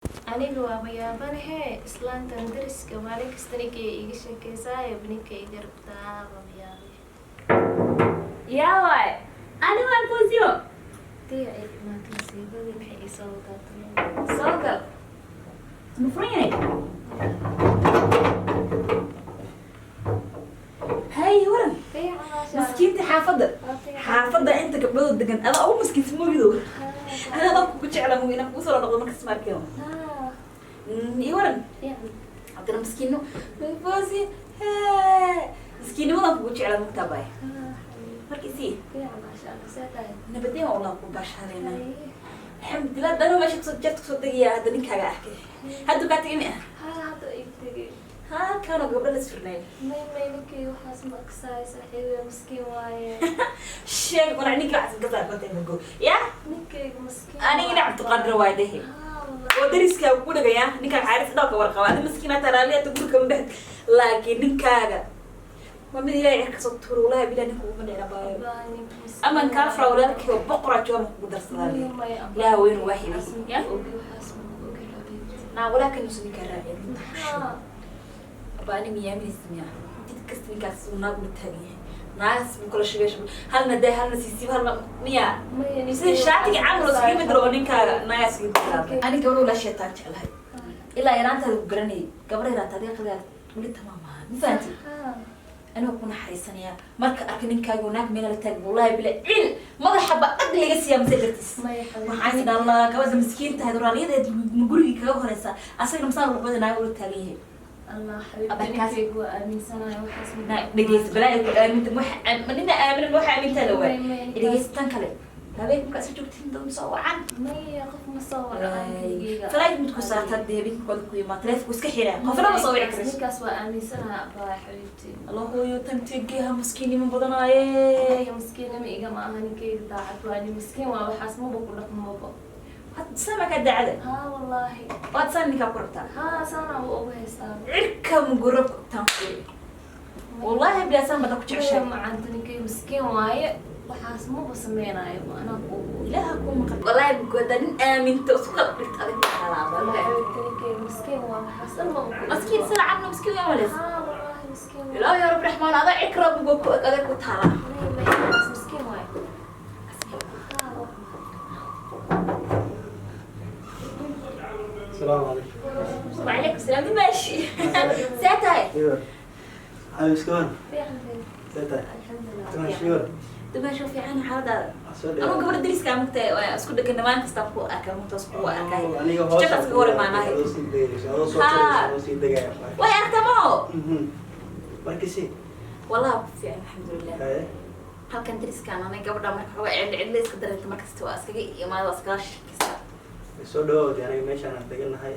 aniga waa mayaabanahe islaantan dariska maalin kastaninkay iga sheekeysaaya bninkay iga rabtaa mamayaabe yaaway ani waan kuusiyo dii ay dhimaatay siibadii maxay ii soo wadaatay soo gal ma furan yahay hay waran maskiinta xaafadda inta gabdhood degan adaa ugu maskiinta moogidow anaa dadku ku jecla mooyina kugu soo noqdo markas markeeno i waran haddana maskiino foosi maskiinimadan kugu jecla mugtaa baay markiisii nabadeen waa ulaa ku baashaaleyna alxamdulilah dano meesha kusoo jarta kusoo degayaa hadda ninkaaga arkay hadda kaa tegay mi ah hadda iga tegay kaanoo gabdho las firnay may ninkay waxaas ma aksaay saaxiibe maskiin waaye sheeg qolac ninka waxaas gasaa kontay mago ya ninkayga maskiin anigina cabdiqaadir waay dhehe oo dariskaa ku dhagaya ninkaaga xaaris dhawka warqaba adi maskiina taraaliyaata guri kama baxd laakiin ninkaaga ma mid ilaahay kasoo tuuro walahi bilaa ninka uma dheera baayo ama kaa fara walaalkii oo boqora jooma kugu darsadaalee ilaaha weynu waa hibay ya naa walaalkan musu ninkaa raacin baani miyaaminaysa miya jid kasta ninkaas uu naagu la taagan yahay naas buu kala shaqeysha halna dee halna siisiib halna miya sida shaatiga camal oo iskaga mid rabo ninkaaga naagaas ani gabadho la sheetaan jeclahay ilaa yaraantaada ku garanayay gabadha yaraata adiga qadaad weli tamaam ahaa ma fahanti anoo ku naxariisanaya marka arka ninkaaga oo naag meela la taag wallahi bila cil madaxaba ag laga siiyaa mase dartiis waxaan idhaa allah gabadha miskiintahay doraalyadeed gurigii kaga horeysa asagana masaa luqada naaga ula taagan yahay الله حبيبتي كيف وآمن سنة وحسن دقيت بلاي آمنت مننا آمن الواحد آمنت لو دقيت تنكله هبيك مكسر جبتين دون صوعان ما يقف مصور فلاي متكسر تدي بيك كل كوي ما تلف وسكحيرة قفنا مصور كريس كاس وآمن سنة يا حبيبتي الله هو يتنتجيها مسكيني من بدنا يا مسكينة ما إجا معها نكيد داعت وأنا مسكين وحاس مو بقول لك مو بقول سامك الدعاء ها والله واتساني كقربتها ها سنة وأبوها يستاهل عركم قرب تنقل والله بلا سامة بدك تعيش مع عندني كي مسكين واي وحاس مو بسمينا يبا أنا أقول لا أكون مقدر والله بقدر آمن تسقط بتقلب على والله عندني كي مسكين وحاس أنا بقول مسكين سر عنه مسكين يا ولد ها والله مسكين لا يا رب الرحمن هذا إكرم بقول أذاك وتعالى مسكين واي السلام عليكم. وعليكم السلام ماشي ساتاي ايوه عايز كمان الحمد ساتاي لله تمام شنو دابا شوفي انا حاضر اسود انا قبل دريس كان مكتي اسكو دغنا ما كستا كو اكا متسكو اكا aniga hoos Shaqas ka hor imaanay. واي ارتمو markii والله في الحمد لله halkan دريس كان انا gabadha marka xoga cid iska dareento markasta waa iskaga imaado iskaga shaqeysa soo dhawaad aniga meeshaan aan deganahay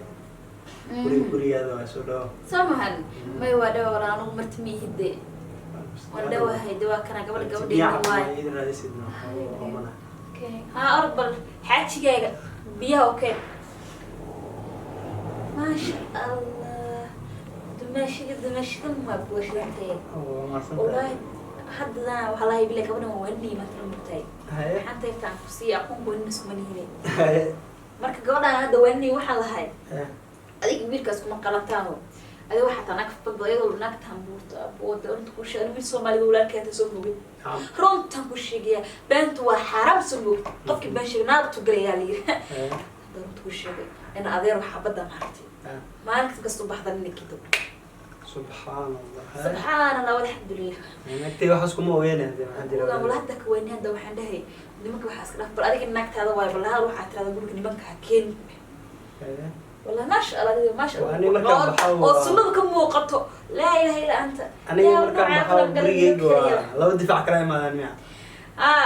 gurigaada waa soo dhawaad samahan may waa dhaw wala anu martimi hidde wanda waa hayde waa kana gabadha waay idin raadisidna oo اوكي ها أربل حاجيجا بيها أوكي ما شاء الله دمشق ما بوش لحتين والله حد ذا والله يبي لك أنا وهني ما تلمتاي حتى يفتح كسي أقوم بونس مني هنا مرك قولا هذا وهني وحلا هاي أديك كبير كاس كم قلتاه هذا واحد أنا كفت بيض ونك تنبوت بود أنت كوش أنا من سومالي ولا كده سومالي رون تنكوش يجي بنت وحرام سلوك قفك بنشر ناقة قليالي ضرورت كوش يجي أنا أذير وحبدا مارتي ما أنك تقصد بحضر منك كده سبحان الله سبحان الله والحمد لله أنا كتير وحسكم وين هذا ما عندي ولا هدك وين هذا وحنا هي دمك وحاسك بل أديك إنك هذا واي ولا هذا واحد هذا يقولك إنك حكين والله ما شاء الله ما شاء الله وأنا مركب بحاول والسنة كم وقته لا إله إلا أنت أنا مركب بحاول بريء لو دفع كلام ما أنا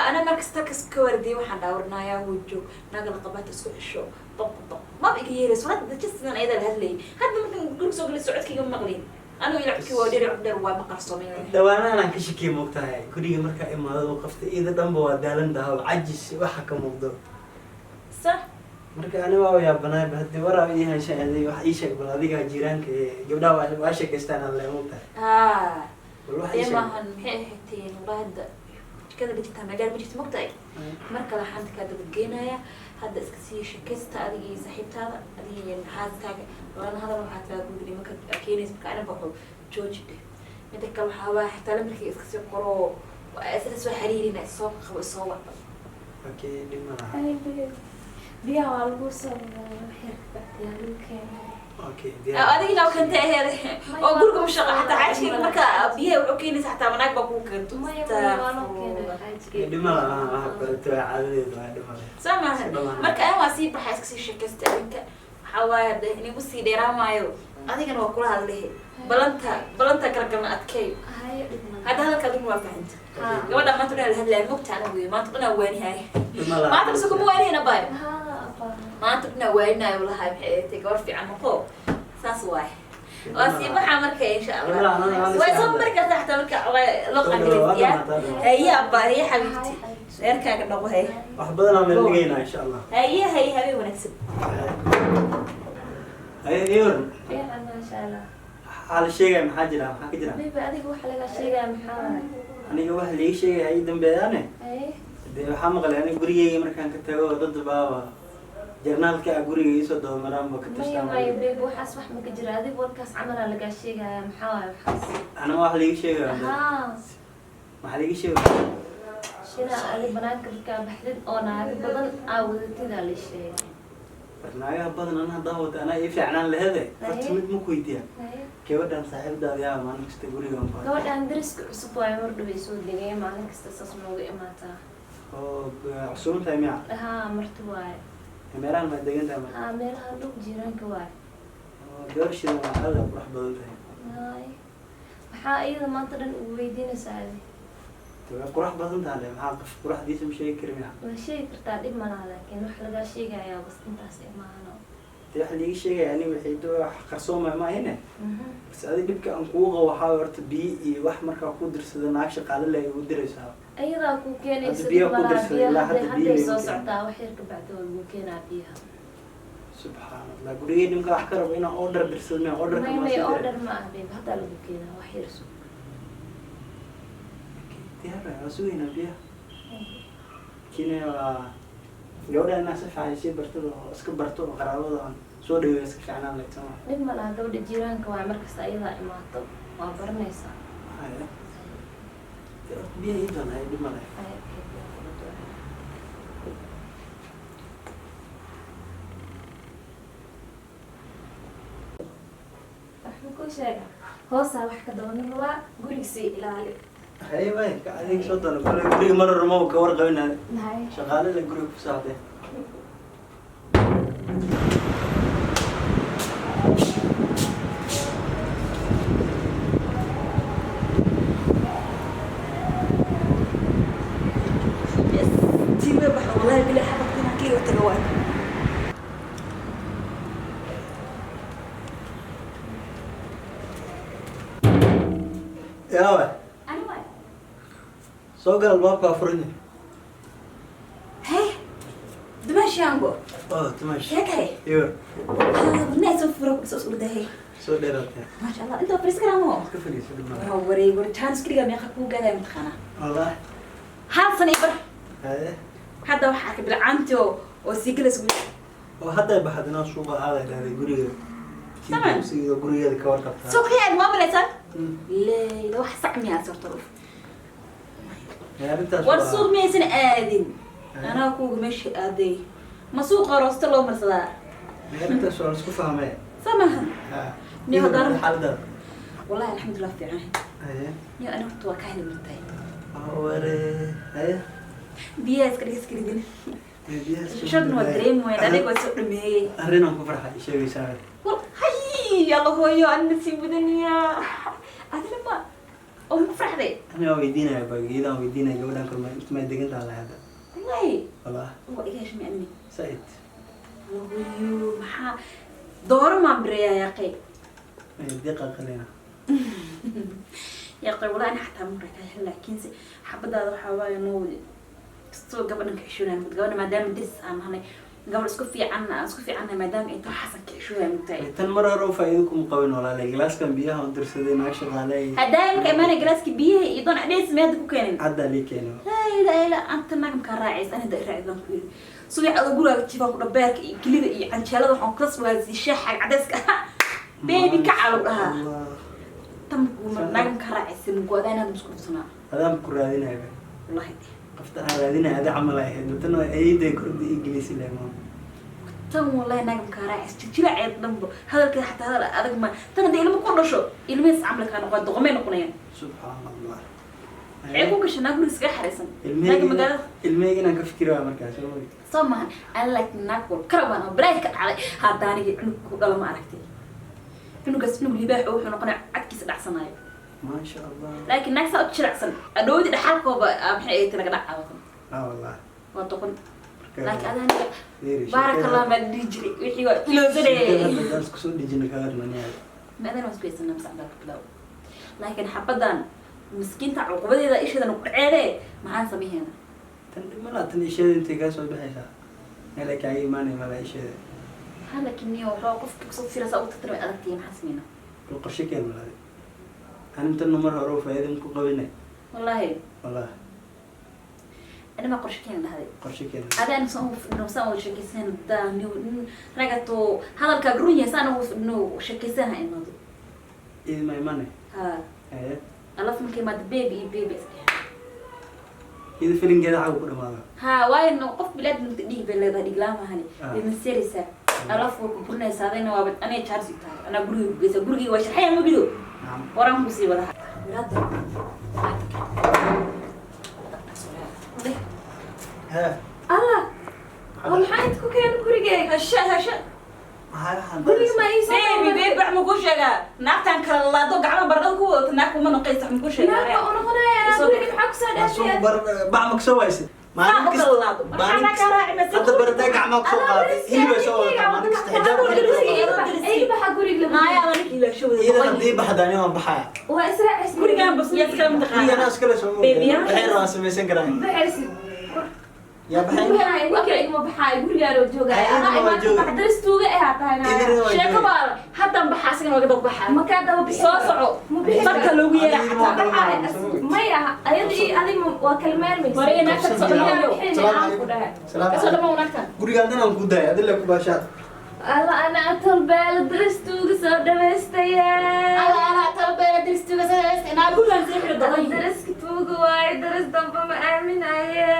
أنا مركز تكس كوردي وحنا دورنا يا وجو نقل قبات السوق الشو طب ما بقي يرس ولا تجسنا أيضا هذلي هذا ممكن نقول سوق السعود كي يوم مغلين أنا يلعب كي ودير عبد الروا مقرصومين دوانا أنا كشكي مقتاعي كل مركب إما هذا وقفت إذا دم بودالن ده عجز وحكم موضوع صح marka ani waa yaabanaay bahdi waraa ii hayshay wax ii sheeg bal adiga jiraanka gabdhaha waa sheekaystaan aan leeyahay والله يا ما هن هتين وبعد shirkada dhigta magaal ma jirto magtaay marka la xanta ka dad geenaya hadda iska sii shirkasta adiga iyo saaxiibtaada adiga iyo xaaskaaga lana hadal waxa taa gudri marka keenaysa marka aan baxo jooji midda kale waxa waa xitaa markii iska sii qoro asal soo xariirina soo qabo soo wada okay dhimana biyaha waa lagu soo xirka bactiyaalka okay adiga loo kanta aheed oo guriga ma shaqo xataa xaajkiga marka biyaha wuxuu keenaysa xataa wanaag baa kuu keento dhimana waxa barato caadadeedu waa dhimana samaha marka aan waa sii baxay iska sii sheekaysta adinka waxa waaye hadda inagu sii dheeraamaayo adigana waa kula hadlehe balanta kala galna adkay hadda hadalka adigu waa fahanta gabadha maanta dhan la hadlaya mogta anigu wey maanta dhan waanihay maanta bas kuma waanihina baayo maanta dhan waaninayo lahay maxay gabar fiican noqo saas waaye waa sii baxaa marka insha allah way soo marka taxta marka loo qadariya هي أبا هي حبيبتي إركاك النقطة هي أحبطنا من اللقينا إن شاء الله هي هبي ونكسب هي يورن فعلا ما شاء الله على الشيء محاجرة محاجرة بيبي أديك وحلقة شيء محاجرة أنا جوه لي شيء هاي دم بيانه أيه ده حمق لأني قريه مركان كتاعه ضد بابا جرنال كأقولي يسود مرام بكتشتام ما يبي وحاس وح مكجرة هذه بودكاست عمل على قاشية محاور حاس أنا ما أحلي شيء ها ما أحلي شيء شنا اللي بناك بحدد أنا بدل عودتي ذا الشيء برنامج بدن أنا ضاوت أنا يفعلان لهذا فتمت مكويتيا كيف بدنا صاحب ده يا ما نكستقولي يوم كم بدنا ندرس أسبوع مرة بيسود ليه ما نكستسس موضوع ماتا أو عصون تيمية ها مرتواي ميران ما دقيقة تمام ها ميرها لوك جيران كواي دورش ده هذا بروح بدل هاي maxaa iyada maanta dhan ugu weydiinaysaa qurax badan tahay maxaa qof quraxdiisa ma sheegi karin ma sheegi kartaa dhib malaha laakiin wax laga sheegayaa bas intaas imaano dee wax liiga sheegaya ani waxay wax qarsooma ma ahine bas adi dhibka aan kugu qabo waxaa horta biyo iyo wax markaa ku dirsada naag shaqaale leh ugu diraysaa iyadaa ku keenaysa biyo ku dirsada hadday soo socotaa wax yar ka bacdo lagu keenaa biyaha subxaan allah gurigey nimka wax ka rabo inaan order dirsadme order may order ma ah beeb haddaa lagu keenaa wax yar sug diyaar waa sugaynaa biyaha kine waa gabadha inaa si fiican sii barto oo iska barto oo qaraabada aan soo dhaweeyo iska fiicnaan lahayd sama dhib ma laha gabadha jiiraanka waa markasta ayadaa imaato waa baranaysaa biyaha ii doon hay dhib ma lahay hoosaa wax ka doonan waa gurigsii ilaali hay way ka adeeg soo doona guriga mar ramo ka warqabinaa shaqaalada guriga ku saacday تيمة بحر والله بلا حبك هنا كي وتجوال يا وي soo gal albaabka furinay هاي دمشق عنقو تماشي هيك هاي يور الناس وفرق بس أصور ده هي soo dheeraatay ما شاء الله أنت فريسك رامو iska fadhiiso dhib ma laha وري وري تانس كذا ما يخافون قاعد يمتخنا والله هذا صنيبر هاي هذا وحكي بالعنتو وسيكلس قول oo hadda baxadna suuqa aada dhaaday guriga Samaan. sida gurigeeda ka warqabtaa سوق هي ما بليتك لا لو حسق مية صرت روح arrintaas والسوق مية سنة آذن أنا أقول مش آذي ما سوق رأست الله مرصدا arrintaas waa isku fahmay سمها نيو دار. xalda والله الحمد لله في عين haye نيو أنا كنت وكاهل مرتاح aware haye بياس كريس كريدين biyaha شو نو دريم وين أنا قلت سوق مية arrinaan ku farxay sheegaysaa هاي يلا هو يا أنا نسيب الدنيا هذا لما أم فرح ذي أنا ويدينا بقيدا ويدينا جودا كرما ما دقنت على هذا والله والله هو إيش معني سعيد والله محا دور ما بريا يا قي دقة خلينا يا قي والله أنا حتى مرة هلا كنسي حبدا هذا حواي نودي استو قبل إنك عشونا قبل ما دام درس أنا هني قبل اسكو في عنا مدام انت حسن كشويه متاي tan mar hore faa'iido qabin walaalahay glaaskan biyaha oo dirsadeen aag shaqaalay هدايا كمان جلاسك بيه يدون عليه سميد كوكين hadda li keeno لا انت ناقم كراعيس انا دا راعي بان كويل سوي على غورا جيفا كو دبيرك كليدا اي عنجلada waxaan ka soo si shaaxa cadayska baby ka calo dhaha tam naagam karaacays go'daana isku dhufsana hadaan ku raadinaya wallahi qofta raadinaya hada amal ay tan ayday kordhi ingiriisi leeyahay tan wallahi naagam karaacays jilaaceed dhanbo hadalka xataa hadal adag ma tan ilmo ku dhasho ilmees amlaka noqon doqomay noqonayaan subhanallah ay ku gashanaa guriga xariisan naagam magaalada ilmeeyna ka fikiraa markaas soomaa aan like naagol karawan oo break ka dhacay hadaaniga inuu ku dhalo ma aragtay inuu gasnu libaax oo wuxuu noqonaa cadkiisa dhacsanayo ma sha Allah laakiin naag saa u jiracsan adoodi dhaxalkooba maxay ay tanaga dhacawatan wallahi waa doqon laakiin adaaniga barakallahu ma dijri wixii waa iloosanay dadku soo dijina ka warmanaya ma adan wasku yeesana mas'ala bilaw laakiin xabadan miskiinta cuqubadeeda ishadan ku dhaceede maxaan sameeyana tan malaatan isheeda intee ka soo baxaysa meel ay kaaga imaanay mala isheeda laakiin niyo waxa qofka soo fiirasa u tatarmay adagtii maxaa sameeyna qorshe keen maladay أنت النمر هروف هذا ممكن قبلنا والله أنا ما قرش كين هذا قرش كين هذا أنا نسوي شكيسان ده نيو رجعتو هذا الكبرون يسانو إنه شكيسان إنه إذا ما يمانه ها إيه الله في كلمة بيبي إذا فيلم كذا عاو كده ماذا ها واي إنه قف بلاد دي بلاد هذه كلامها هني بمسيرسة الله في كبرنا يساعدنا وابد أنا تشارج تاعي أنا برجي وش حياة ما بيدو ورام مصيبة ده ها الله والحين كوكين برجي هشة برجي ما يسوي بيبي بعمل كل شيء نعتن كلا دق عم برضو كوا تناكم من قيس عم كل شيء لا أنا خلاص أنا برجي بحق سادة بعمل سويس ما أقول أنا كراعي مسك هذا بردك عمك سوق هي بسوي ما تستحجاب أي بحق برجي ما يا ولك إلا شو إذا بدي بحداني ما بحايا وأسرع برجي بس يتكلم هي ناس كلها سووا الحين راس ميسن كراين بحرس يا بحين وكأي ما بحاي برجي أروح جوجا أنا ما بحدرس توجا إيه هتانا شيء كبار حتى بحاسين وقت بحا ما كان ده بيصاصعوا ما كانوا ويا حتى ما يا أيدي أدي وكلمان من ورينا كتصلي سلام برجي عندنا نقودة هذا اللي كباشات الله أنا أطلب درستوج صار مستيا أنا أطلب درستوج صار أنا أقول لك زي كده درس كتوج واي درس ضم ما أمين أيه